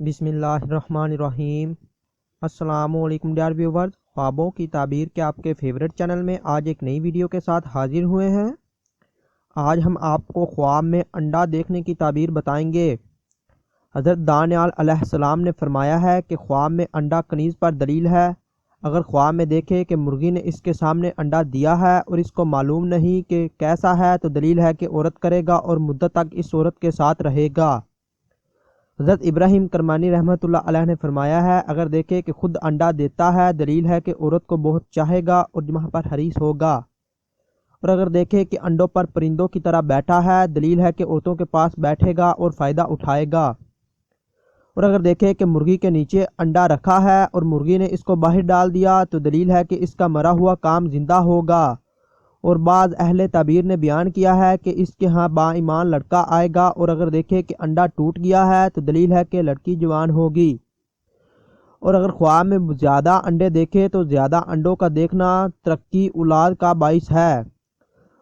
بسم اللہ الرحمن الرحیم۔ السلام علیکم ڈیئر ویورز، خوابوں کی تعبیر کے آپ کے فیورٹ چینل میں آج ایک نئی ویڈیو کے ساتھ حاضر ہوئے ہیں۔ آج ہم آپ کو خواب میں انڈا دیکھنے کی تعبیر بتائیں گے۔ حضرت دانیال علیہ السلام نے فرمایا ہے کہ خواب میں انڈا کنیز پر دلیل ہے۔ اگر خواب میں دیکھے کہ مرغی نے اس کے سامنے انڈا دیا ہے اور اس کو معلوم نہیں کہ کیسا ہے، تو دلیل ہے کہ عورت کرے گا اور مدت تک اس عورت کے ساتھ رہے گا۔ حضرت ابراہیم کرمانی رحمۃ اللہ علیہ نے فرمایا ہے، اگر دیکھے کہ خود انڈا دیتا ہے، دلیل ہے کہ عورت کو بہت چاہے گا اور جمع پر حریص ہوگا۔ اور اگر دیکھے کہ انڈوں پر پرندوں کی طرح بیٹھا ہے، دلیل ہے کہ عورتوں کے پاس بیٹھے گا اور فائدہ اٹھائے گا۔ اور اگر دیکھے کہ مرغی کے نیچے انڈا رکھا ہے اور مرغی نے اس کو باہر ڈال دیا، تو دلیل ہے کہ اس کا مرا ہوا کام زندہ ہوگا۔ اور بعض اہل تعبیر نے بیان کیا ہے کہ اس کے ہاں با ایمان لڑکا آئے گا، اور اگر دیکھے کہ انڈا ٹوٹ گیا ہے تو دلیل ہے کہ لڑکی جوان ہوگی۔ اور اگر خواب میں زیادہ انڈے دیکھے تو زیادہ انڈوں کا دیکھنا ترقی اولاد کا باعث ہے۔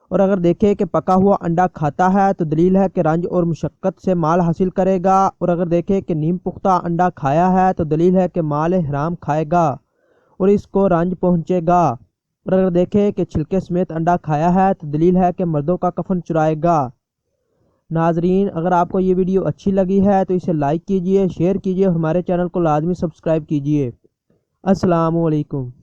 اور اگر دیکھے کہ پکا ہوا انڈا کھاتا ہے تو دلیل ہے کہ رنج اور مشقت سے مال حاصل کرے گا۔ اور اگر دیکھے کہ نیم پختہ انڈا کھایا ہے تو دلیل ہے کہ مال حرام کھائے گا اور اس کو رنج پہنچے گا۔ اور اگر دیکھے کہ چھلکے سمیت انڈا کھایا ہے تو دلیل ہے کہ مردوں کا کفن چرائے گا۔ ناظرین، اگر آپ کو یہ ویڈیو اچھی لگی ہے تو اسے لائک کیجئے، شیئر کیجئے اور ہمارے چینل کو لازمی سبسکرائب کیجئے۔ السلام علیکم۔